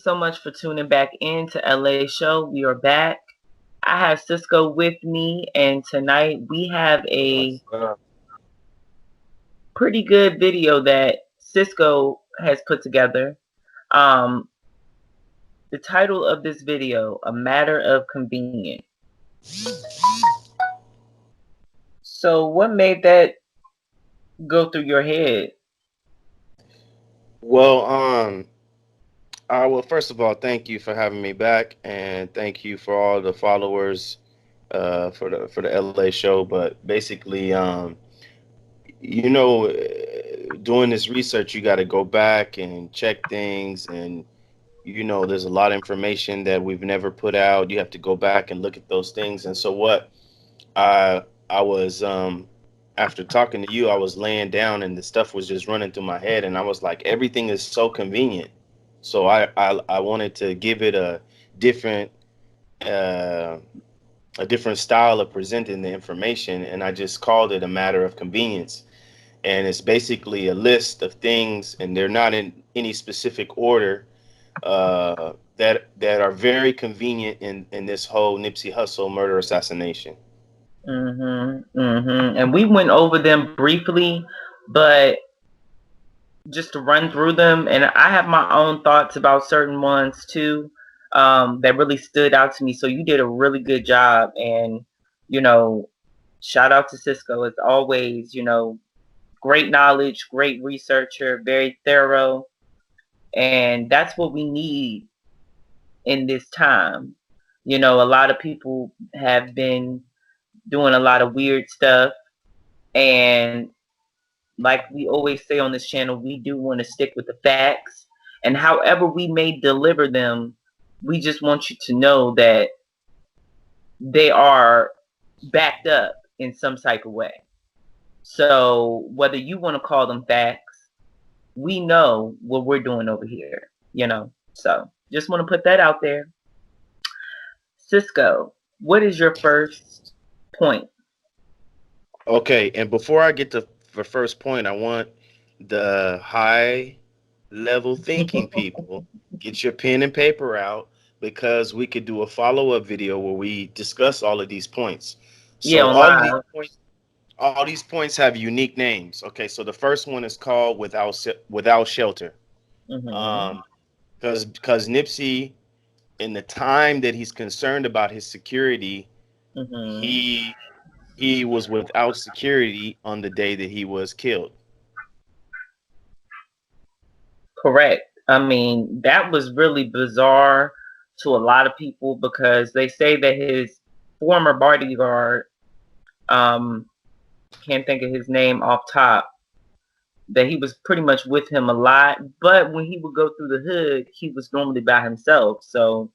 so much for tuning back into LA Show. We are back. I have Sisco with me, and tonight we have a pretty good video that Sisco has put together. Um, the title of this video, A Matter of Convenience. So what made that go through your head? Well, first of all, thank you for having me back, and thank you for all the followers, for the LA show. But basically, doing this research, you got to go back and check things, and there's a lot of information that we've never put out. You have to go back and look at those things. And so what I was after talking to you, I was laying down and the stuff was just running through my head, and I was like, everything is so convenient. So I wanted to give it different uh, a different style of presenting the information, and I just called it a matter of convenience. And it's basically a list of things, and they're not in any specific order, that are very convenient in this whole Nipsey Hussle murder assassination. And we went over them briefly, but just to run through them, and I have my own thoughts about certain ones too, that really stood out to me. So you did a really good job, and shout out to Sisco as always. Great knowledge, great researcher, very thorough, and that's what we need in this time. A lot of people have been doing a lot of weird stuff, and like we always say on this channel, we do want to stick with the facts. And however we may deliver them, we just want you to know that they are backed up in some type of way. So whether you want to call them facts, we know what we're doing over here, So just want to put that out there. Sisco, what is your first point? Okay, and before I get to the first point, I want the high level thinking people get your pen and paper out, because we could do a follow-up video where we discuss all of these points. Yeah, So on live. all these points have unique names. Okay, so the first one is called without shelter. Because Nipsey, in the time that he's concerned about his security, he was without security on the day that he was killed. Correct. I mean, that was really bizarre to a lot of people, because they say that his former bodyguard, can't think of his name off top, that he was pretty much with him a lot, but when he would go through the hood, he was normally by himself. So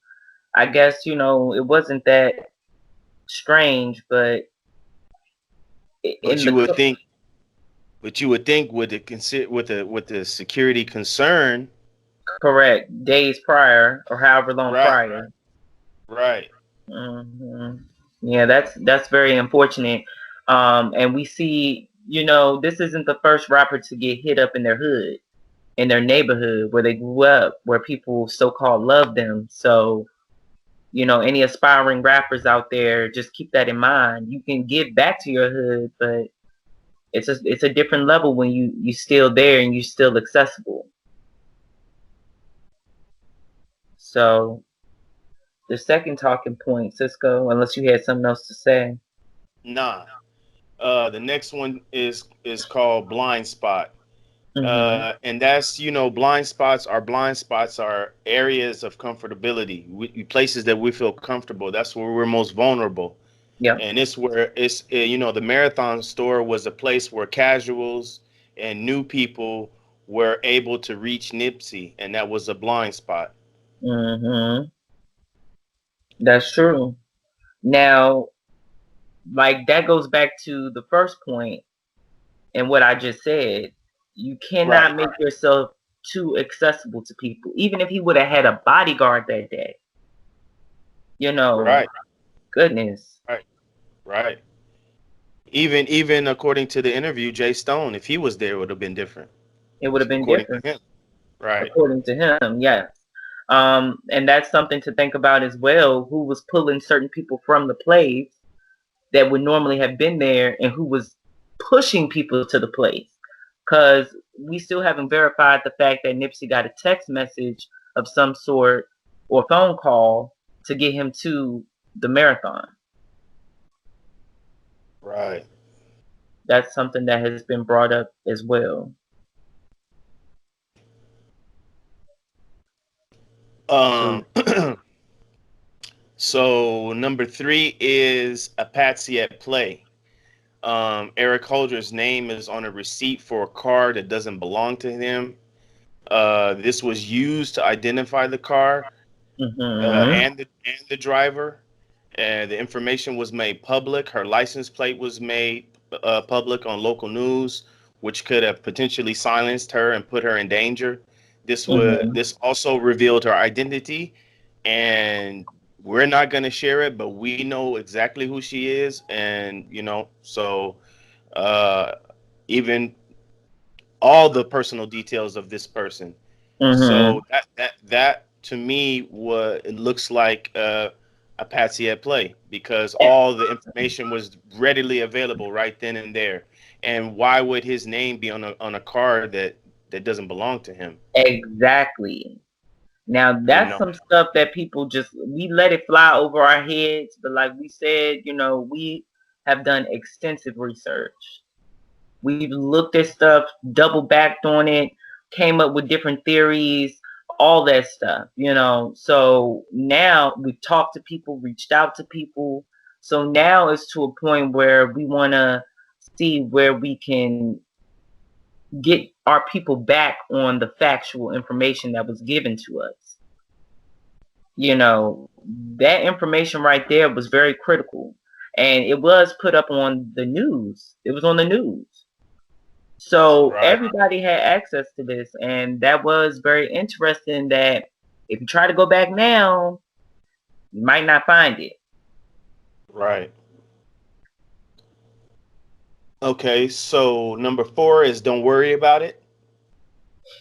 I guess, it wasn't that strange, but But in you the would think, with the security concern, correct days prior or however long right, prior. right. Yeah, that's very unfortunate. And we see, this isn't the first rapper to get hit up in their hood, in their neighborhood where they grew up, where people so-called love them. So, any aspiring rappers out there, just keep that in mind. You can get back to your hood, but it's a different level when you still there and you still accessible. So the second talking point, Sisco, unless you had something else to say. Nah. The next one is called blind spot. And that's, blind spots are areas of comfortability, places that we feel comfortable. That's where we're most vulnerable. Yeah. And it's where the Marathon store was a place where casuals and new people were able to reach Nipsey, and that was a blind spot. That's true. Now, like, that goes back to the first point and what I just said. You cannot make yourself too accessible to people, even if he would have had a bodyguard that day. Right. Goodness. Right. Even according to the interview, Jay Stone, if he was there, it would have been different. It would have been According different. to him. Right. According to him, yes. And that's something to think about as well. Who was pulling certain people from the place that would normally have been there, and who was pushing people to the place? Because we still haven't verified the fact that Nipsey got a text message of some sort or phone call to get him to the marathon. Right. That's something that has been brought up as well. So, Um. So number 3 is a patsy at play. Eric Holder's name is on a receipt for a car that doesn't belong to him. This was used to identify the car mm-hmm, and the driver. The information was made public. Her license plate was made public on local news, which could have potentially silenced her and put her in danger. mm-hmm. This also revealed her identity, and we're not going to share it, but we know exactly who she is, and so uh, even all the personal details of this person. Mm-hmm. So that to me, what it looks like a patsy at play, because all the information was readily available right then and there. And why would his name be on a card that doesn't belong to him? Exactly. Now You that's know, some stuff that people just we let it fly over our heads, but like we said, we have done extensive research. We've looked at stuff, double backed on it, came up with different theories, all that stuff. So now we've talked to people, reached out to people. So now it's to a point where we want to see where we can get our people back on the factual information that was given to us. That information right there was very critical. And it was put up on the news. It was on the news. So right, everybody had access to this. And that was very interesting that if you try to go back now, you might not find it. right. Okay, so number 4 is don't worry about it.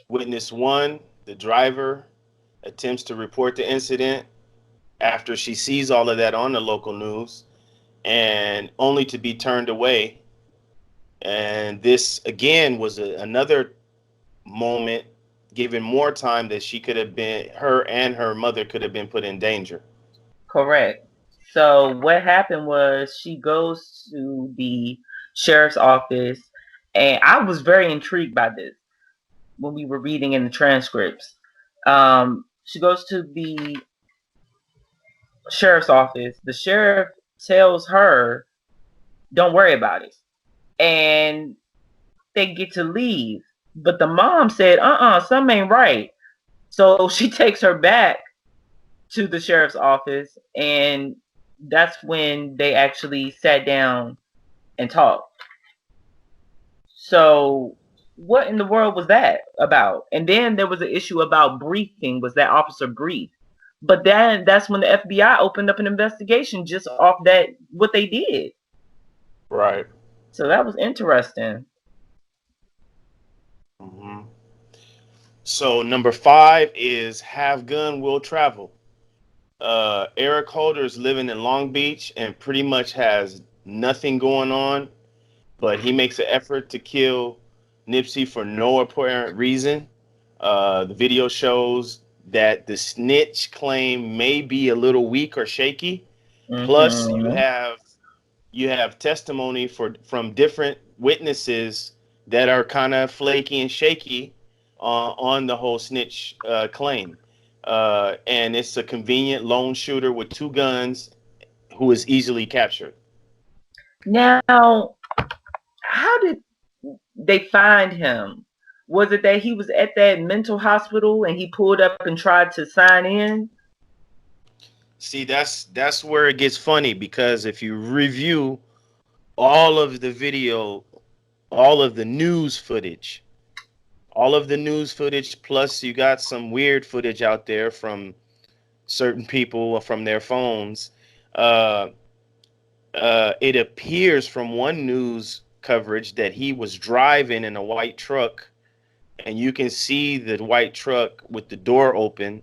Witness 1, the driver attempts to report the incident after she sees all of that on the local news, and only to be turned away. And this again was another moment given more time that she could have been, her and her mother could have been put in danger. Correct. So what happened was she goes to the sheriff's office, and I was very intrigued by this when we were reading in the transcripts. She goes to the sheriff's office. The sheriff tells her, "Don't worry about it," and they get to leave. But the mom said, something ain't right. So she takes her back to the sheriff's office, and that's when they actually sat down and talked. So what in the world was that about? And then there was an issue about briefing. Was that officer briefed? But then that's when the FBI opened up an investigation just off that what they did. Right. So that was interesting. hmm So number 5 is have gun will travel. Eric Holder is living in Long Beach and pretty much has nothing going on, but he makes an effort to kill Nipsey for no apparent reason. The video shows that the snitch claim may be a little weak or shaky. Plus, Mm-hmm. you have testimony from different witnesses that are kind of flaky and shaky on the whole snitch claim. And it's a convenient lone shooter with 2 guns who is easily captured. Now, how did they find him? Was it that he was at that mental hospital and he pulled up and tried to sign in? See, that's where it gets funny, because if you review all of the video, all of the news footage, plus you got some weird footage out there from certain people from their phones. Uh, it appears from one news coverage that he was driving in a white truck, and you can see the white truck with the door open,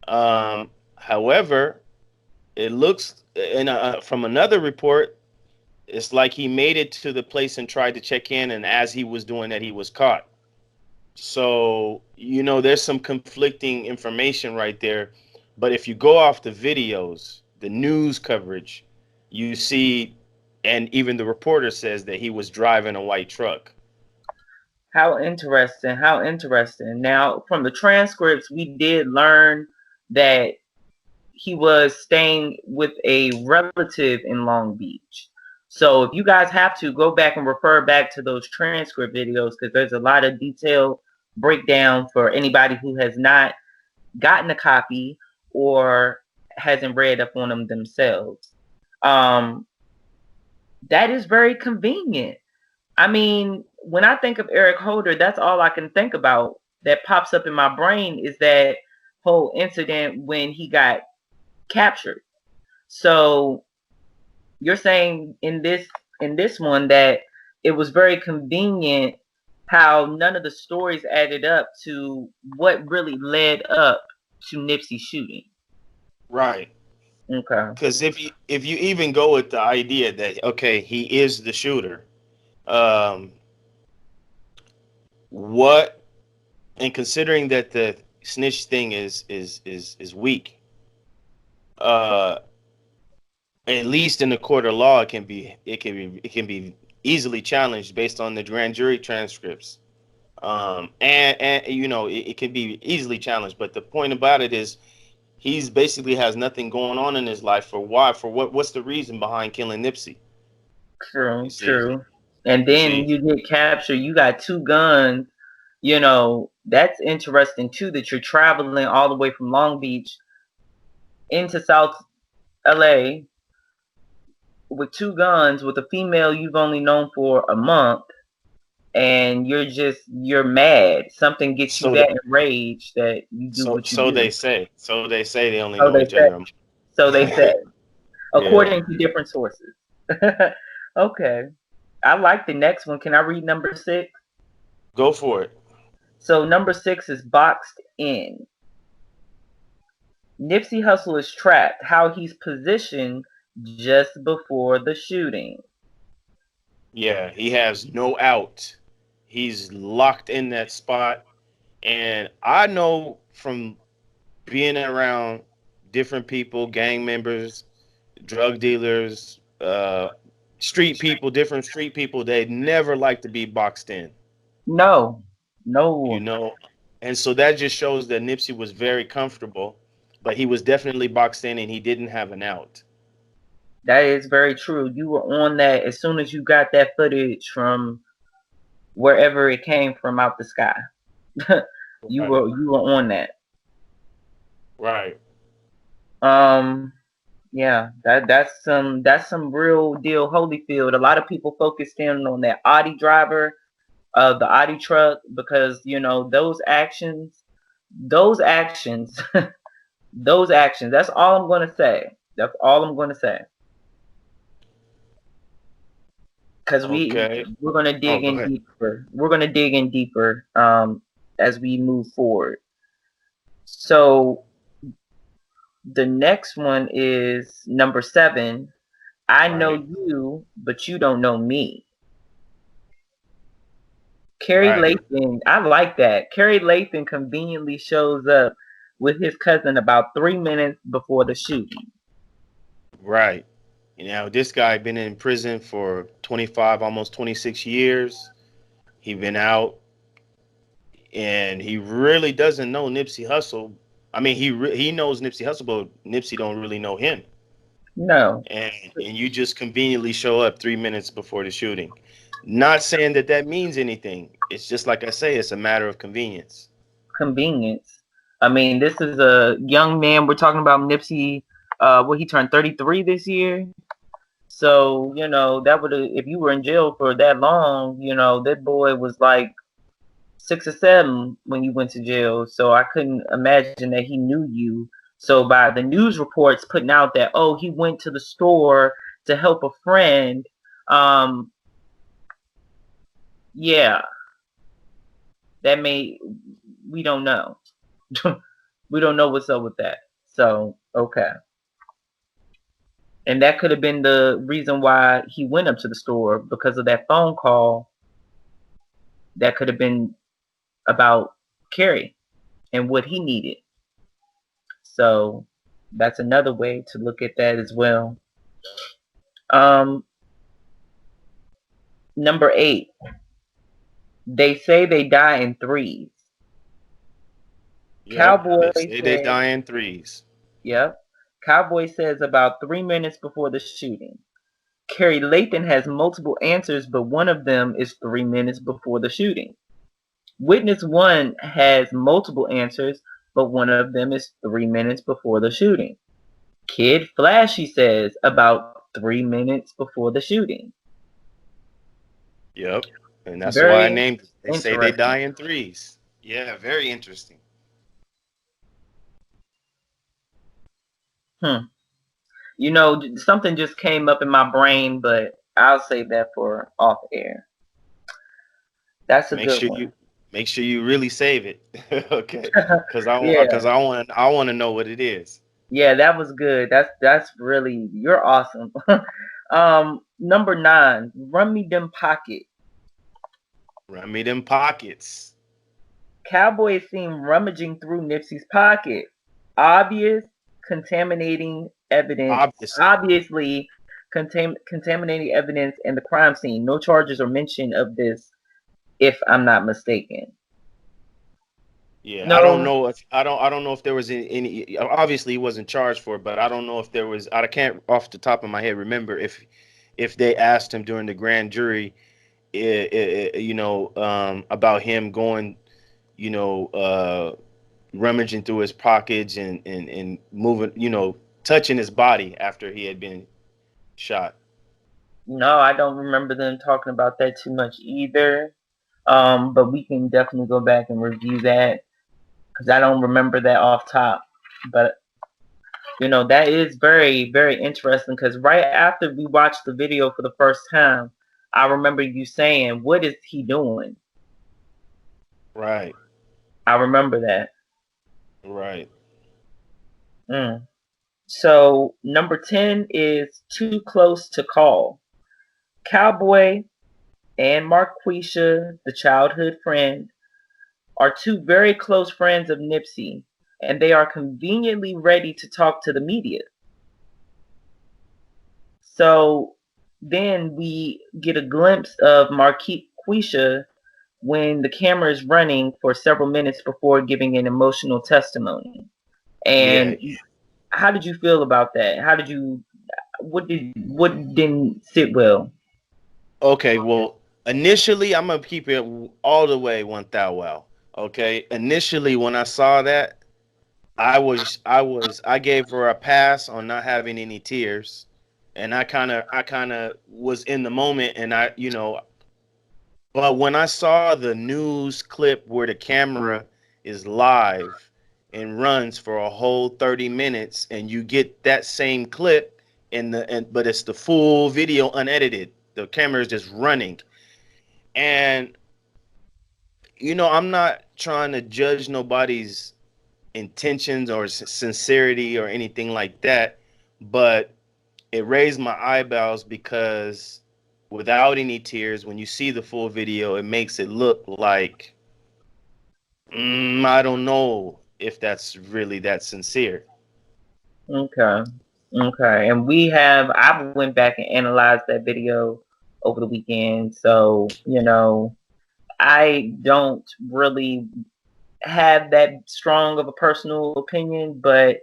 However, it looks from another report, it's like he made it to the place and tried to check in, and as he was doing that, he was caught. So, there's some conflicting information right there. But if you go off the videos, the news coverage, you see, and even the reporter says that he was driving a white truck. How interesting. How interesting. Now, from the transcripts, we did learn that he was staying with a relative in Long Beach. So if you guys have to, go back and refer back to those transcript videos, because there's a lot of detailed breakdown for anybody who has not gotten a copy or hasn't read up on them themselves. That is very convenient. I mean, when I think of Eric Holder, that's all I can think about that pops up in my brain is that whole incident when he got captured. So you're saying in this one that it was very convenient how none of the stories added up to what really led up to Nipsey shooting. Right. Okay. Because if you even go with the idea that, okay, he is the shooter, um, what and considering that the snitch thing is weak, uh, at least in the court of law, it can be easily challenged based on the grand jury transcripts. And it can be easily challenged. But the point about it is, he's basically has nothing going on in his life. For why? For what? What's the reason behind killing Nipsey? You True, see, true. And you then see. you get captured, you got two guns. That's interesting too, that you're traveling all the way from Long Beach into South LA with two guns with a female you've only known for a month, and you're mad. Something gets you So that that enraged that you do so what you so they do. say. So they say they only So know they each say. other. So they say, Yeah, according to different sources. Okay. I like the next one. Can I read number 6? go for it. So number 6 is boxed in. Nipsey Hussle is trapped. How he's positioned just before the shooting. Yeah, he has no out. He's locked in that spot. And I know from being around different people, gang members, drug dealers, different street people, they never like to be boxed in, No, you no, know? And so that just shows that Nipsey was very comfortable, but he was definitely boxed in and he didn't have an out. that is very true. You were on that as soon as you got that footage from wherever it came from out the sky. you Right. were you were on that. Right. Um, yeah, that's some real deal Holyfield. A lot of people focused in on that Audi driver of the Audi truck because those actions, those actions. That's all I'm gonna say. That's all I'm gonna say. Because Okay. we're gonna Oh, dig go in ahead. deeper. We're gonna dig in deeper as we move forward. So the next one is number 7. I know Right. you, but you don't know me. Carrie Right. Lathan, I like that. Carrie Lathan conveniently shows up with his cousin about 3 minutes before the shooting. Right. This guy been in prison for 25, almost 26 years. He been out, and he really doesn't know Nipsey Hussle. I mean, he knows Nipsey Hussle, but Nipsey don't really know him. No, And you just conveniently show up 3 minutes before the shooting. Not saying that that means anything. It's just like I say, it's a matter of convenience. convenience. I mean, this is a young man. We're talking about Nipsey. He turned 33 this year. So, that would have, if you were in jail for that long, that boy was like 6 or 7 when you went to jail. So I couldn't imagine that he knew you. So by the news reports putting out that, oh, he went to the store to help a friend, um, yeah, that may, we don't know. We don't know what's up with that. So, okay. And that could have been the reason why he went up to the store, because of that phone call. That could have been about Carrie and what he needed. So that's another way to look at that as well. Number 8. They say they die in threes. Yep. Cowboy They say they says, die in threes. yep. Cowboy says about 3 minutes before the shooting. Carrie Lathan has multiple answers, but one of them is 3 minutes before the shooting. Witness 1 has multiple answers, but one of them is 3 minutes before the shooting. Kid Flashy says about 3 minutes before the shooting. Yep. And that's why I Very named it. They say they interesting. die in threes. Yeah, very interesting. You know, something just came up in my brain, but I'll save that for off air. That's a Make good sure one. you make sure you really save it. Okay. Cause Yeah. I want to know what it is. Yeah, that was good. That's really, you're awesome. Number 9, run me them pockets. Run me them pockets. Cowboy is seen rummaging through Nipsey's pocket. Obvious contaminating evidence. Obviously. Obviously contaminating evidence in the crime scene. No charges are mentioned of this, if I'm not mistaken. Yeah, No, I don't know if there was any. Obviously, he wasn't charged for it, but I don't know if there was. I can't off the top of my head remember if they asked him during the grand jury, about him going, rummaging through his pockets and moving, touching his body after he had been shot. no, I don't remember them talking about that too much either. But we can definitely go back and review that, because I don't remember that off top. But that is very, very interesting, because right after we watched the video for the first time, I remember you saying, "What is he doing?" Right. I remember that. Right. Mm. So number 10 is Too Close to Call. Cowboy and Marquisha, the childhood friend, are two very close friends of Nipsey, and they are conveniently ready to talk to the media. So then we get a glimpse of Marquisha when the camera is running for several minutes before giving an emotional testimony. Yeah. And how did you feel about that? What didn't sit well? Okay. Well, initially, I'm gonna keep it all the way 1,000 well. Okay. Initially, when I saw that, I gave her a pass on not having any tears, and I kind of was in the moment, and but when I saw the news clip where the camera is live and runs for a whole 30 minutes, and you get that same clip but it's the full video unedited. The camera is just running. And I'm not trying to judge nobody's intentions or sincerity or anything like that, but it raised my eyebrows because without any tears, when you see the full video, it makes it look like I don't know if that's really that sincere. Okay. Okay. And I went back and analyzed that video over the weekend. So, I don't really have that strong of a personal opinion, but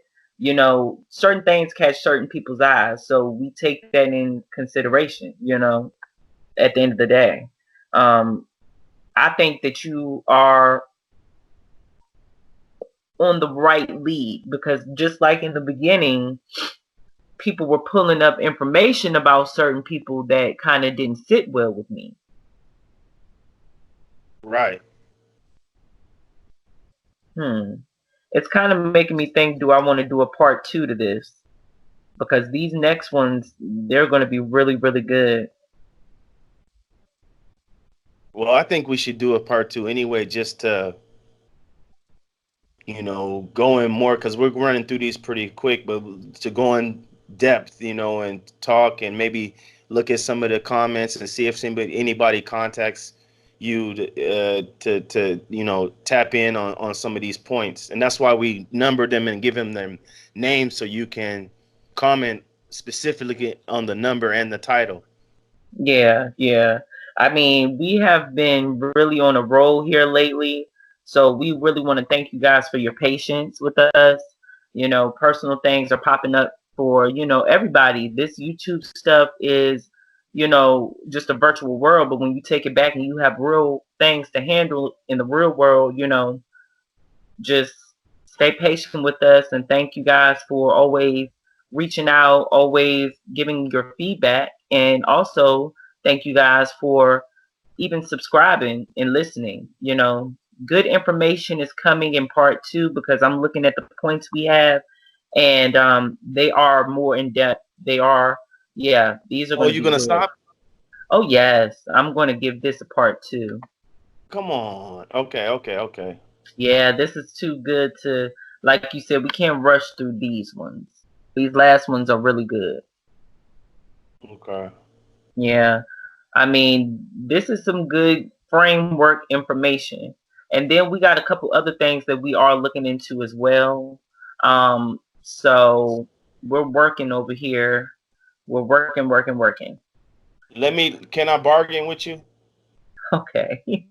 certain things catch certain people's eyes. So we take that in consideration, at the end of the day. Um, I think that you are on the right lead, because just like in the beginning, people were pulling up information about certain people that kind of didn't sit well with me. Right. It's kind of making me think, do I want to do a part 2 to this? Because these next ones, they're going to be really, really good. Well, I think we should do a part two anyway, just to you know, going more, because we're running through these pretty quick, but to go in depth, you know, and talk and maybe look at some of the comments and see if anybody contacts you to you know, tap in on some of these points. And that's why we number them and give them names, so you can comment specifically on the number and the title. Yeah, yeah. I mean, we have been really on a roll here lately. So we really want to thank you guys for your patience with us. You know, personal things are popping up for, you know, everybody. This YouTube stuff is, you know, just a virtual world. But when you take it back and you have real things to handle in the real world, you know, just stay patient with us, and thank you guys for always reaching out, always giving your feedback, and also thank you guys for even subscribing and listening. You know, good information is coming in part 2, because I'm looking at the points we have, and they are more in depth. They are, yeah, these are Oh, going to you be gonna good. stop? Oh yes, I'm going to give this a part 2. Come on. Okay, okay, okay. Yeah, this is too good to, like you said, we can't rush through these ones. These last ones are really good. Okay. Yeah. I mean, this is some good framework information. And then we got a couple other things that we are looking into as well. So we're working over here. We're working. Can I bargain with you? Okay.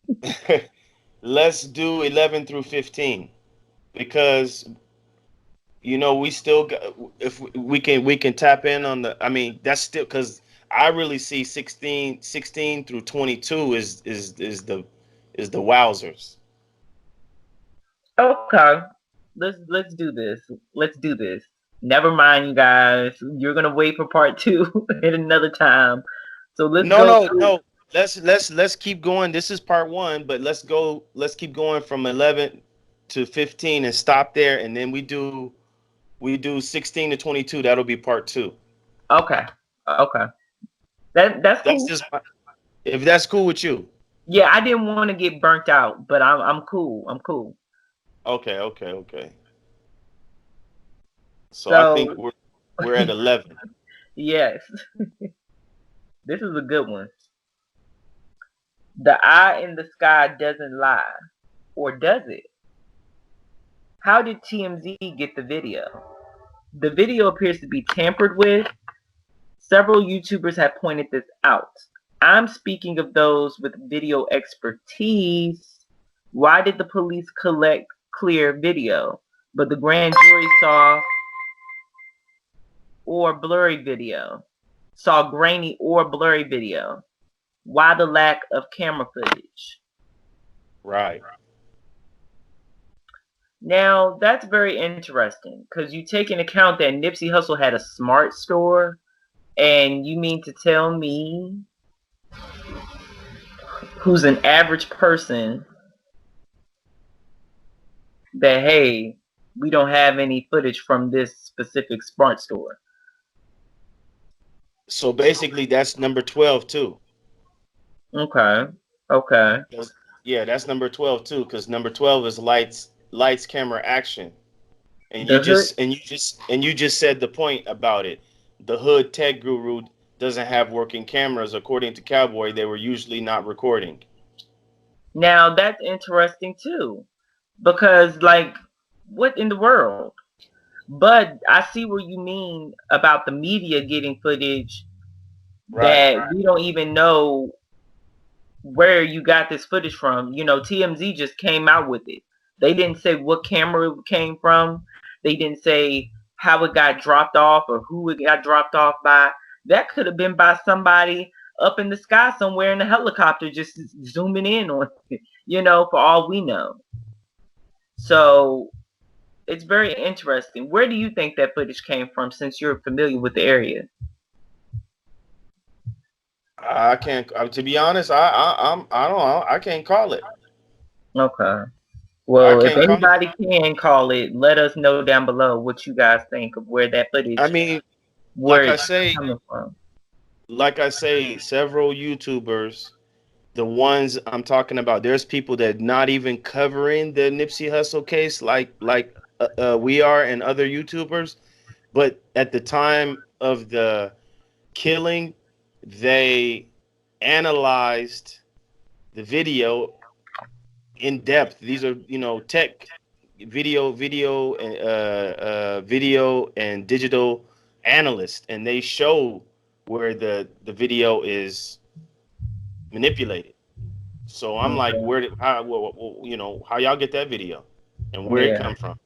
Let's do 11 through 15, because you know we still got, if we can tap in on the, I mean, that's still, because I really see 16 through 22 is the wowzers. Okay. Let's do this. Let's do this. Never mind, you guys. You're gonna wait for part 2 at another time. So let's No, go no, through. no. Let's keep going. This is part one, but let's keep going from 11 to 15 and stop there, and then we do 16 to 22. That'll be part two. Okay. Okay. That's That's cool. just if that's cool with you. Yeah, I didn't want to get burnt out, but I'm cool. I'm cool. Okay, okay, okay. So I think So we're at 11. yes, this is a good one. The eye in the sky doesn't lie, or does it? How did TMZ get the video? The video appears to be tampered with. Several YouTubers have pointed this out. I'm speaking of those with video expertise. Why did the police collect clear video, but the grand jury saw grainy or blurry video? Why the lack of camera footage? Right. Now, that's very interesting, because you take into account that Nipsey Hussle had a smart store, and you mean to tell me, who's an average person, that, hey, we don't have any footage from this specific smart store? So basically that's number 12 too. Okay. Okay. Yeah, that's number 12 too, because number 12 is lights, camera, action. And you The hood. just and you just and you just said the point about it. The hood tech guru doesn't have working cameras. According to Cowboy, they were usually not recording. Now, that's interesting too, because, like, what in the world? But I see what you mean about the media getting footage Right. that we don't even know where you got this footage from. You know, TMZ just came out with it. They didn't say what camera it came from. They didn't say how it got dropped off or who it got dropped off by. That could have been by somebody up in the sky somewhere in a helicopter just zooming in on it, you know, for all we know. So it's very interesting. Where do you think that footage came from, since you're familiar with the area? I can't. To be honest, I don't know. I can't call it. Okay. I Well, if can't call it. anybody can call it, let us know down below what you guys think of where that I footage, mean, where like I it's say, coming from. several YouTubers, the ones I'm talking about, there's people that not even covering the Nipsey Hussle case like we are and other YouTubers, but at the time of the killing, they analyzed the video in depth. These are, tech video and digital analysts, and they show where the video is manipulated. So I'm like, Okay. where did how how y'all get that video, and where it Yeah. come from?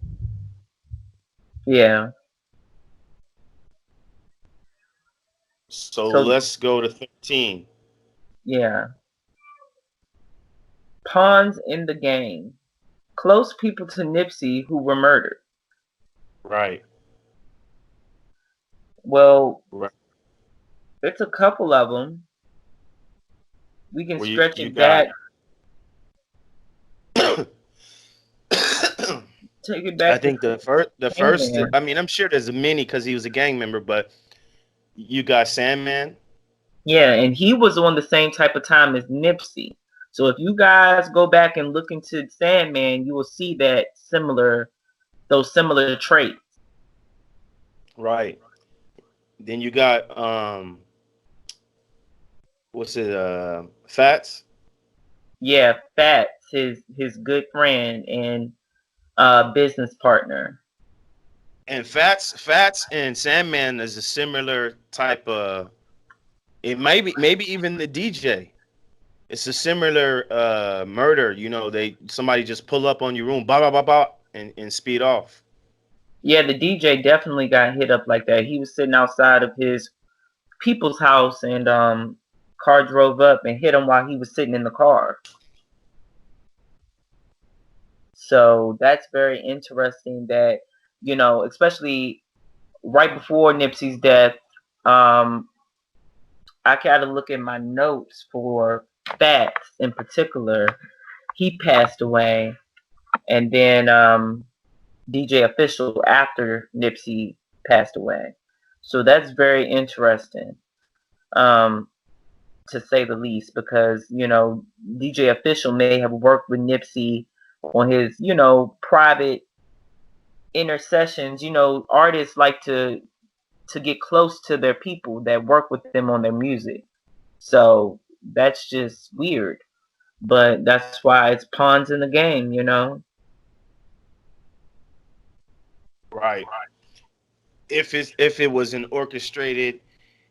Yeah. So So let's go to 13. yeah. Pawns in the game. Close people to Nipsey who were murdered. Right. Well, Right. it's a couple of them. We can Where you stretch you it back, got take it I back to think the first Sandman. I mean, I'm sure there's many because he was a gang member, but you got Sandman. Yeah, and he was on the same type of time as Nipsey. So if you guys go back and look into Sandman, you will see that those similar traits. Right. Then you got what's it Fats. Yeah, Fats, his good friend and business partner. And Fats and Sandman is a similar type of, it maybe even the DJ. It's a similar murder, somebody just pull up on your room, blah blah blah blah, and speed off. Yeah, the DJ definitely got hit up like that. He was sitting outside of his people's house and car drove up and hit him while he was sitting in the car. So that's very interesting that, especially right before Nipsey's death, um, I gotta look at my notes for Fats in particular. He passed away, and then DJ Official after Nipsey passed away. So that's very interesting, um, to say the least, because DJ Official may have worked with Nipsey on his private intercessions. Artists like to get close to their people that work with them on their music. So that's just weird. But that's why it's pawns in the game. Right. If it was an orchestrated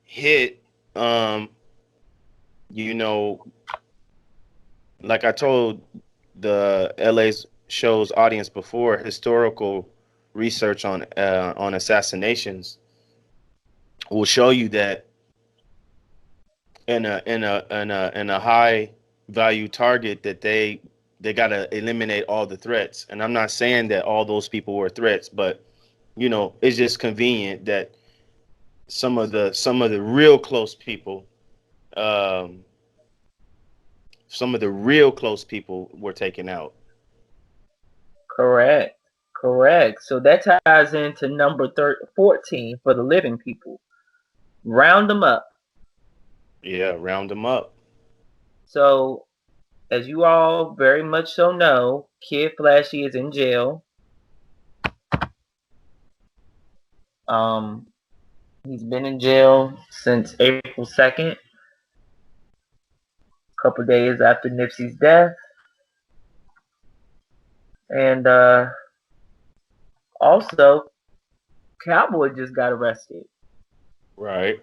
hit, um, you know, like I told the LA's show's audience before, historical research on assassinations will show you that in a high value target that they gotta eliminate all the threats. And I'm not saying that all those people were threats, but it's just convenient that some of the real close people, um, some of the real close people were taken out. Correct. Correct. So that ties into number 14 for the living people. Round them up. Yeah, round them up. So, as you all very much so know, Kid Flashy is in jail. Um, he's been in jail since April 2nd, a couple days after Nipsey's death. And also, Cowboy just got arrested Right.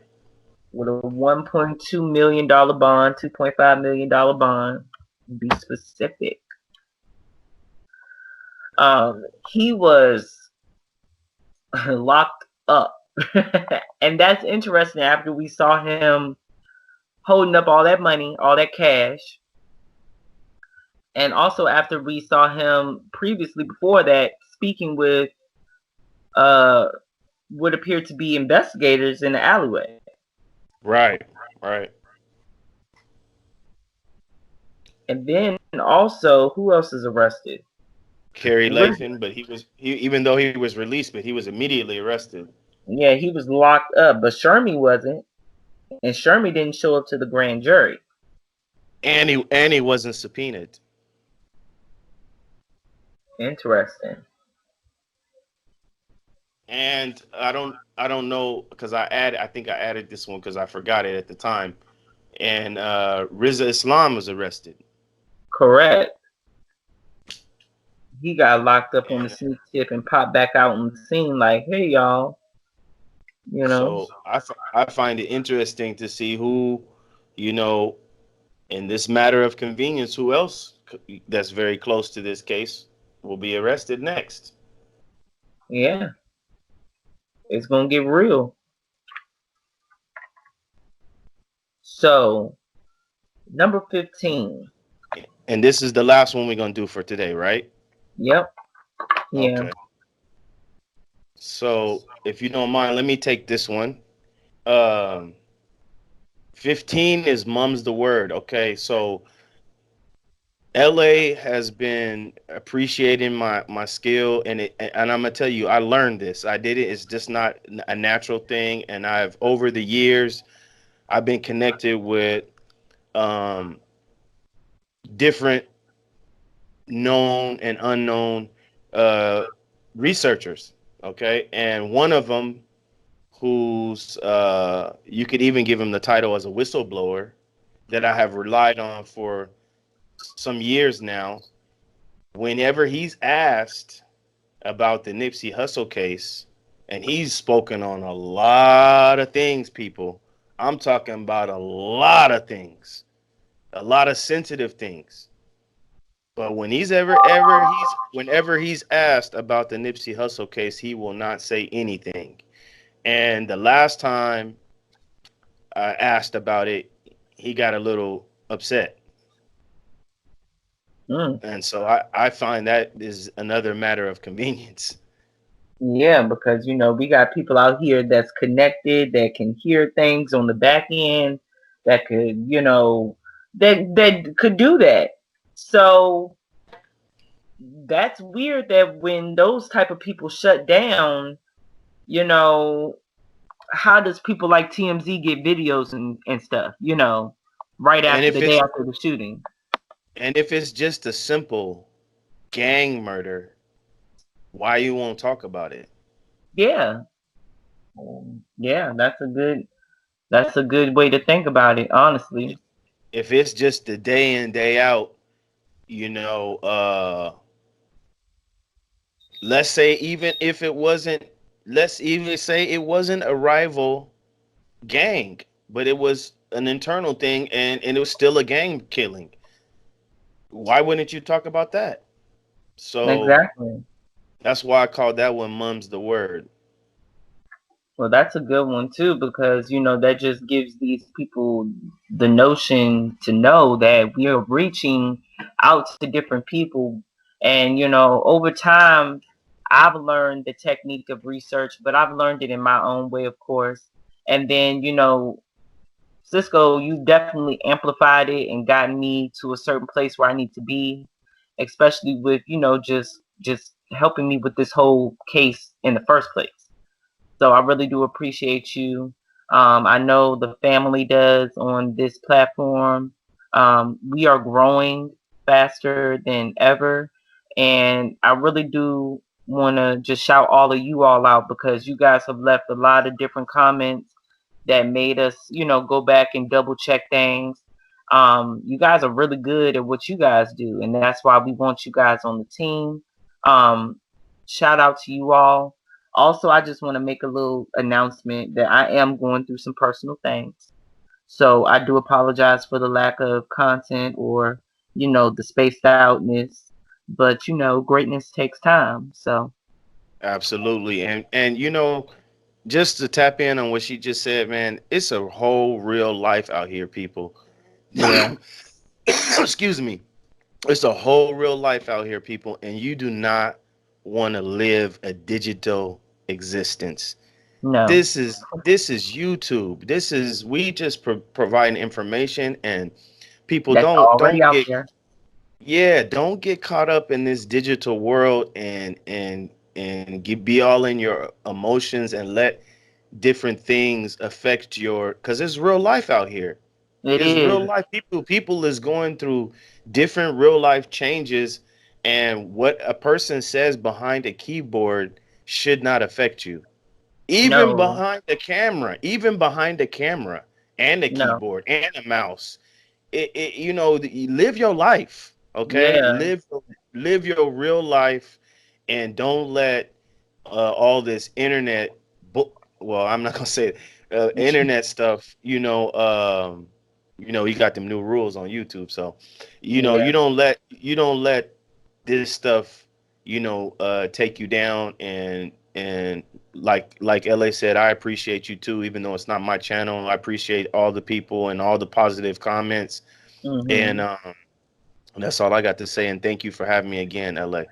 with a $1.2 million bond, $2.5 million bond, to be specific. He was locked up. And that's interesting after we saw him holding up all that money, all that cash. And also after we saw him previously before that speaking with what appeared to be investigators in the alleyway. Right. Right. And then also, who else is arrested? Kerry Lathan, but even though he was released, but he was immediately arrested. Yeah, he was locked up, but Shermy wasn't. And Shermy didn't show up to the grand jury. And he wasn't subpoenaed. Interesting. And I don't know because I think I added this one because I forgot it at the time. And Riza Islam was arrested. Correct. He got locked up on the And sneak tip and popped back out on the scene like, hey y'all, you know. so I find it interesting to see who, you know, in this matter of convenience, who else that's very close to this case will be arrested next. Yeah, it's gonna get real. So, number 15. And this is the last one we're gonna do for today, right? Yep. Yeah. Okay. So if you don't mind, let me take this one. Um, 15 is mum's the word. Okay, so LA has been appreciating my skill, and I'm gonna tell you, I learned this. I did it. It's just not a natural thing, and I've over the years I've been connected with um, different known and unknown uh, researchers. Okay, and one of them, who's you could even give him the title as a whistleblower, that I have relied on for some years now. Whenever he's asked about the Nipsey Hussle case, and he's spoken on a lot of things, people. I'm talking about a lot of things, a lot of sensitive things. But when whenever he's asked about the Nipsey Hussle case, he will not say anything. And the last time I asked about it, he got a little upset. Mm. And so I find that is another matter of convenience. Yeah, because we got people out here that's connected, that can hear things on the back end, that could, that could do that. So that's weird that when those type of people shut down, you know, how does people like TMZ get videos and stuff, right And after if the day it's after the shooting? and if it's just a simple gang murder, why you won't talk about it? Yeah. Yeah, that's a good way to think about it, honestly. If it's just the day in day out, you know, let's say even if it wasn't, let's even say it wasn't a rival gang, but it was an internal thing, and it was still a gang killing. Why wouldn't you talk about that? So Exactly. that's why I called that one "mum's the word." Well, that's a good one too because that just gives these people the notion to know that we are reaching out to different people, and over time I've learned the technique of research, but I've learned it in my own way, of course. And then Cisco, you definitely amplified it and gotten me to a certain place where I need to be, especially with just helping me with this whole case in the first place. So I really do appreciate you. I know the family does on this platform. We are growing faster than ever. And I really do want to just shout all of you all out because you guys have left a lot of different comments that made us, go back and double check things. You guys are really good at what you guys do. And that's why we want you guys on the team. Um, Shout out to you all. Also, I just want to make a little announcement that I am going through some personal things. So I do apologize for the lack of content or, the spaced outness. But, greatness takes time. So, Absolutely, and just to tap in on what she just said, man, it's a whole real life out here, people. yeah, Excuse me. It's a whole real life out here, people, and you do not want to live a digital existence. no, This is YouTube. This is we just providing information, and people that's don't already out get, there. yeah, don't get caught up in this digital world and be all in your emotions and let different things affect your, because it's real life out here. It It's real is. life. People is going through different real life changes, and what a person says behind a keyboard should not affect you. Even No, behind the camera, even behind the camera and the no. keyboard and the mouse. You know, live your life, okay? Yeah. Live your real life, and don't let all this internet well, I'm not gonna say it, internet stuff, you got them new rules on YouTube. So, Yeah. you don't let this stuff, take you down. And like LA said, I appreciate you too, even though it's not my channel. I appreciate all the people and all the positive comments. And Hmm. that's all I got to say. And thank you for having me again, LA.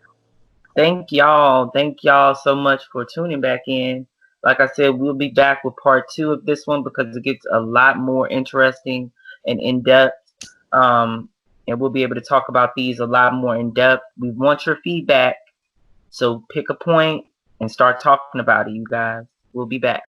Thank y'all. Thank y'all so much for tuning back in. Like I said, we'll be back with part 2 of this one because it gets a lot more interesting and in depth. Um, and we'll be able to talk about these a lot more in depth. We want your feedback. So pick a point and start talking about it, you guys. We'll be back.